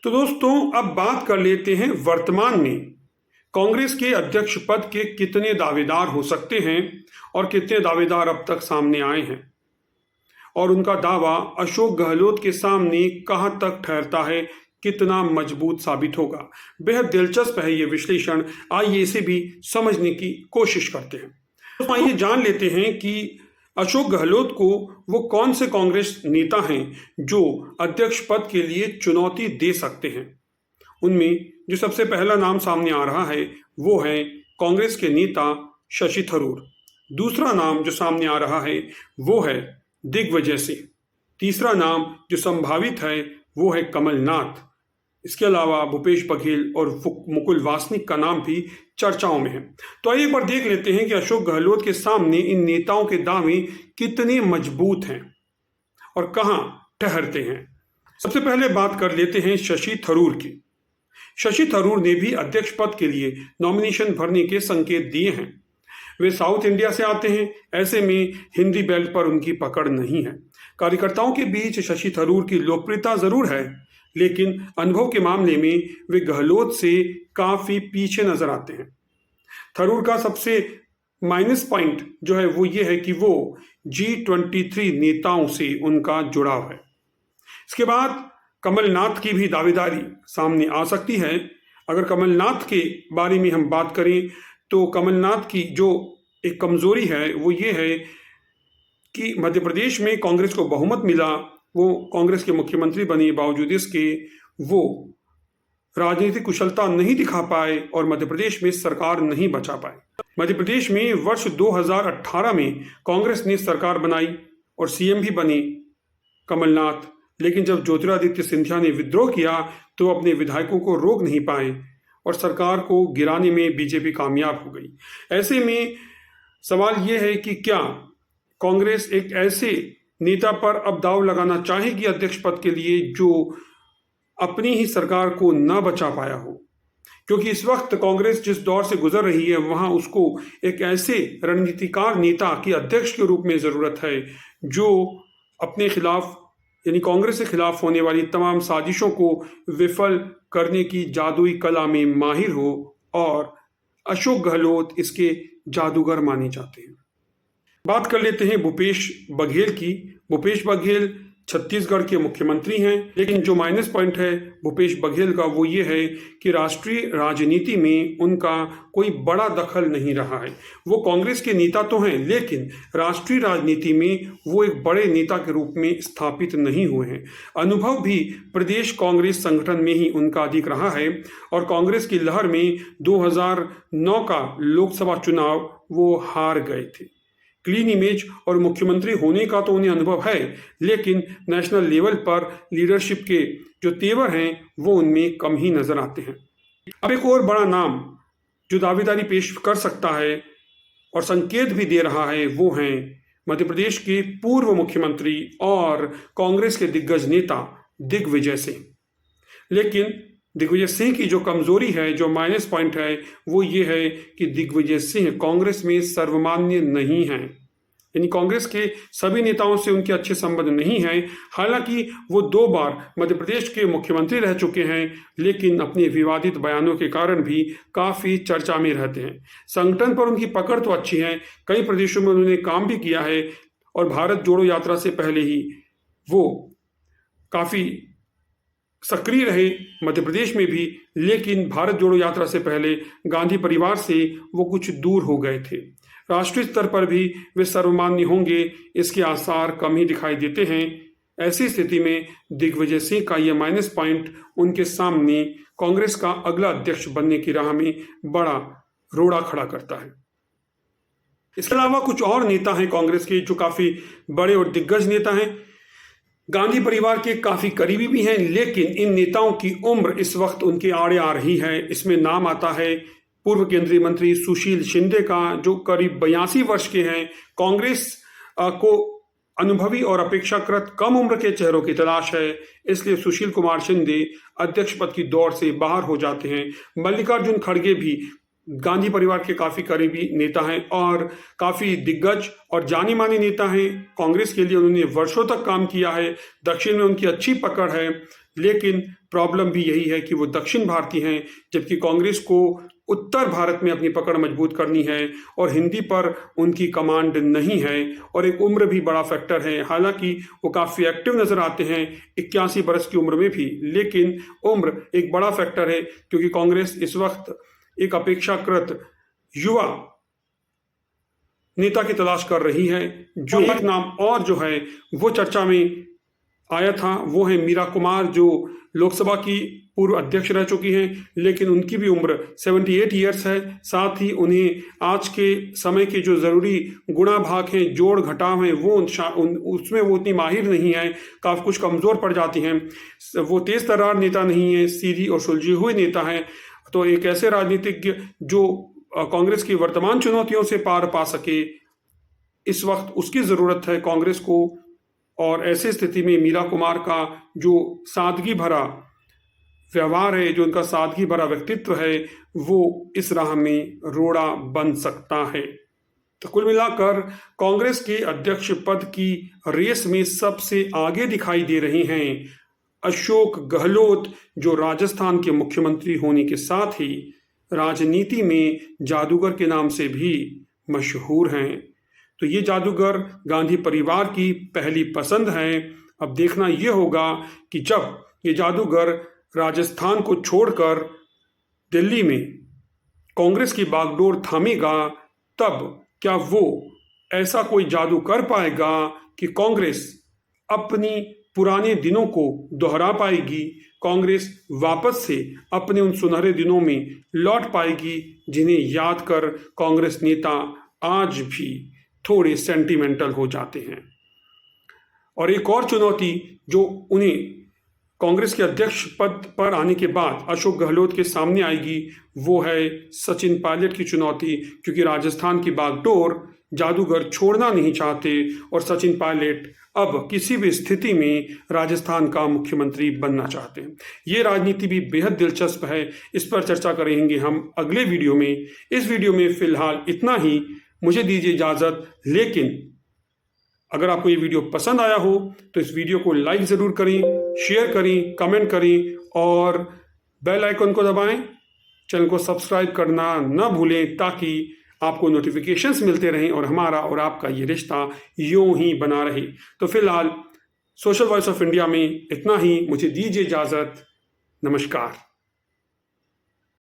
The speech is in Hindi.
तो दोस्तों अब बात कर लेते हैं वर्तमान में कांग्रेस के अध्यक्ष पद के कितने दावेदार हो सकते हैं और कितने दावेदार अब तक सामने आए हैं और उनका दावा अशोक गहलोत के सामने कहां तक ठहरता है, कितना मजबूत साबित होगा। बेहद दिलचस्प है ये विश्लेषण। आइए इसे भी समझने की कोशिश करते हैं। तो आइए जान लेते हैं कि अशोक गहलोत को वो कौन से कांग्रेस नेता हैं जो अध्यक्ष पद के लिए चुनौती दे सकते हैं। उनमें जो सबसे पहला नाम सामने आ रहा है वो है कांग्रेस के नेता शशि थरूर। दूसरा नाम जो सामने आ रहा है वो है दिग्विजय सिंह। तीसरा नाम जो संभावित है वो है कमलनाथ। इसके अलावा भूपेश बघेल और मुकुल वासनिक का नाम भी चर्चाओं में है। तो आइए एक बार देख लेते हैं कि अशोक गहलोत के सामने इन नेताओं के दावे कितने मजबूत हैं और कहां ठहरते हैं। सबसे पहले बात कर लेते हैं शशि थरूर की। शशि थरूर ने भी अध्यक्ष पद के लिए नॉमिनेशन भरने के संकेत दिए हैं। वे साउथ इंडिया से आते हैं, ऐसे में हिंदी बेल्ट पर उनकी पकड़ नहीं है। कार्यकर्ताओं के बीच शशि थरूर की लोकप्रियता जरूर है, लेकिन अनुभव के मामले में वे गहलोत से काफी पीछे नजर आते हैं। थरूर का सबसे माइनस पॉइंट जो है वो ये है कि वो G23 नेताओं से उनका जुड़ाव है। इसके बाद कमलनाथ की भी दावेदारी सामने आ सकती है। अगर कमलनाथ के बारे में हम बात करें तो कमलनाथ की जो एक कमजोरी है वो ये है कि मध्य प्रदेश में कांग्रेस को बहुमत मिला, वो कांग्रेस के मुख्यमंत्री बने, बावजूद इसके वो राजनीतिक कुशलता नहीं दिखा पाए और मध्य प्रदेश में सरकार नहीं बचा पाए। मध्य प्रदेश में वर्ष 2018 में कांग्रेस ने सरकार बनाई और सीएम भी बने कमलनाथ, लेकिन जब ज्योतिरादित्य सिंधिया ने विद्रोह किया तो अपने विधायकों को रोक नहीं पाए और सरकार को गिराने में बीजेपी कामयाब हो गई। ऐसे में सवाल यह है कि क्या कांग्रेस एक ऐसे नेता पर अब दाव लगाना चाहेगी अध्यक्ष पद के लिए जो अपनी ही सरकार को न बचा पाया हो, क्योंकि इस वक्त कांग्रेस जिस दौर से गुजर रही है वहां उसको एक ऐसे रणनीतिकार नेता की अध्यक्ष के रूप में जरूरत है जो अपने खिलाफ यानी कांग्रेस के खिलाफ होने वाली तमाम साजिशों को विफल करने की जादुई कला में माहिर हो, और अशोक गहलोत इसके जादूगर माने जाते हैं। बात कर लेते हैं भूपेश बघेल की। भूपेश बघेल छत्तीसगढ़ के मुख्यमंत्री हैं, लेकिन जो माइनस पॉइंट है भूपेश बघेल का वो ये है कि राष्ट्रीय राजनीति में उनका कोई बड़ा दखल नहीं रहा है। वो कांग्रेस के नेता तो हैं, लेकिन राष्ट्रीय राजनीति में वो एक बड़े नेता के रूप में स्थापित नहीं हुए हैं। अनुभव भी प्रदेश कांग्रेस संगठन में ही उनका अधिक रहा है और कांग्रेस की लहर में 2009 का लोकसभा चुनाव वो हार गए थे। क्लीन इमेज और मुख्यमंत्री होने का तो उन्हें अनुभव है, लेकिन नेशनल लेवल पर लीडरशिप के जो तेवर हैं वो उनमें कम ही नजर आते हैं। अब एक और बड़ा नाम जो दावेदारी पेश कर सकता है और संकेत भी दे रहा है वो हैं मध्य प्रदेश के पूर्व मुख्यमंत्री और कांग्रेस के दिग्गज नेता दिग्विजय सिंह। लेकिन दिग्विजय सिंह की जो कमजोरी है, जो माइनस पॉइंट है, वो ये है कि दिग्विजय सिंह कांग्रेस में सर्वमान्य नहीं है, यानी कांग्रेस के सभी नेताओं से उनके अच्छे संबंध नहीं हैं। हालांकि वो 2 बार मध्य प्रदेश के मुख्यमंत्री रह चुके हैं, लेकिन अपने विवादित बयानों के कारण भी काफी चर्चा में रहते हैं। संगठन पर उनकी पकड़ तो अच्छी है, कई प्रदेशों में उन्होंने काम भी किया है और भारत जोड़ो यात्रा से पहले ही वो काफी सक्रिय रहे मध्य प्रदेश में भी, लेकिन भारत जोड़ो यात्रा से पहले गांधी परिवार से वो कुछ दूर हो गए थे। राष्ट्रीय स्तर पर भी वे सर्वमान्य होंगे इसके आसार कम ही दिखाई देते हैं। ऐसी स्थिति में दिग्विजय सिंह का यह माइनस पॉइंट उनके सामने कांग्रेस का अगला अध्यक्ष बनने की राह में बड़ा रोड़ा खड़ा करता है। इसके अलावा कुछ और नेता हैं कांग्रेस के जो काफी बड़े और दिग्गज नेता हैं, गांधी परिवार के काफी करीबी भी हैं, लेकिन इन नेताओं की उम्र इस वक्त उनके आड़े आ रही है। इसमें नाम आता है पूर्व केंद्रीय मंत्री सुशील शिंदे का, जो करीब 82 वर्ष के हैं। कांग्रेस को अनुभवी और अपेक्षाकृत कम उम्र के चेहरों की तलाश है, इसलिए सुशील कुमार शिंदे अध्यक्ष पद की दौड़ से बाहर हो जाते हैं। मल्लिकार्जुन खड़गे भी गांधी परिवार के काफी करीबी नेता हैं और काफी दिग्गज और जानी मानी नेता हैं। कांग्रेस के लिए उन्होंने वर्षों तक काम किया है, दक्षिण में उनकी अच्छी पकड़ है, लेकिन प्रॉब्लम भी यही है कि वो दक्षिण भारतीय हैं, जबकि कांग्रेस को उत्तर भारत में अपनी पकड़ मजबूत करनी है और हिंदी पर उनकी कमांड नहीं है। और एक उम्र भी बड़ा फैक्टर है। हालांकि वो काफ़ी एक्टिव नज़र आते हैं 81 बरस की उम्र में भी, लेकिन उम्र एक बड़ा फैक्टर है, क्योंकि कांग्रेस इस वक्त एक अपेक्षाकृत युवा नेता की तलाश कर रही है। जो एक नाम और जो है वो चर्चा में आया था, वो है मीरा कुमार, जो लोकसभा की पूर्व अध्यक्ष रह चुकी हैं, लेकिन उनकी भी उम्र 78 ईयर्स है। साथ ही उन्हें आज के समय के जो ज़रूरी गुणा भाग हैं, जोड़ घटाव हैं, वो उसमें वो उतनी माहिर नहीं है, काफ़ी कुछ कमज़ोर पड़ जाती हैं। वो तेज़ तर्रार नेता नहीं है, सीधी और सुलझे हुए नेता हैं। तो एक ऐसे राजनीतिज्ञ जो कांग्रेस की वर्तमान चुनौतियों से पार पा सके, इस वक्त उसकी ज़रूरत है कांग्रेस को। और ऐसी स्थिति में मीरा कुमार का जो सादगी भरा व्यवहार है, जो उनका सादगी भरा व्यक्तित्व है, वो इस राह में रोड़ा बन सकता है। तो कुल मिलाकर कांग्रेस के अध्यक्ष पद की रेस में सबसे आगे दिखाई दे रहे हैं अशोक गहलोत, जो राजस्थान के मुख्यमंत्री होने के साथ ही राजनीति में जादूगर के नाम से भी मशहूर हैं। तो ये जादूगर गांधी परिवार की पहली पसंद है। अब देखना ये होगा कि जब ये जादूगर राजस्थान को छोड़कर दिल्ली में कांग्रेस की बागडोर थामेगा, तब क्या वो ऐसा कोई जादू कर पाएगा कि कांग्रेस अपनी पुराने दिनों को दोहरा पाएगी, कांग्रेस वापस से अपने उन सुनहरे दिनों में लौट पाएगी जिन्हें याद कर कांग्रेस नेता आज भी थोड़े सेंटिमेंटल हो जाते हैं। और एक और चुनौती जो उन्हें कांग्रेस के अध्यक्ष पद पर आने के बाद अशोक गहलोत के सामने आएगी, वो है सचिन पायलट की चुनौती, क्योंकि राजस्थान की बागडोर जादूगर छोड़ना नहीं चाहते और सचिन पायलट अब किसी भी स्थिति में राजस्थान का मुख्यमंत्री बनना चाहते हैं। ये राजनीति भी बेहद दिलचस्प है, इस पर चर्चा करेंगे हम अगले वीडियो में। इस वीडियो में फिलहाल इतना ही, मुझे दीजिए इजाज़त। लेकिन अगर आपको ये वीडियो पसंद आया हो तो इस वीडियो को लाइक ज़रूर करें, शेयर करें, कमेंट करें और बेल आइकन को दबाएं। चैनल को सब्सक्राइब करना ना भूलें, ताकि आपको नोटिफिकेशंस मिलते रहें और हमारा और आपका ये रिश्ता यूं ही बना रहे। तो फिलहाल सोशल वॉइस ऑफ इंडिया में इतना ही, मुझे दीजिए इजाज़त। नमस्कार।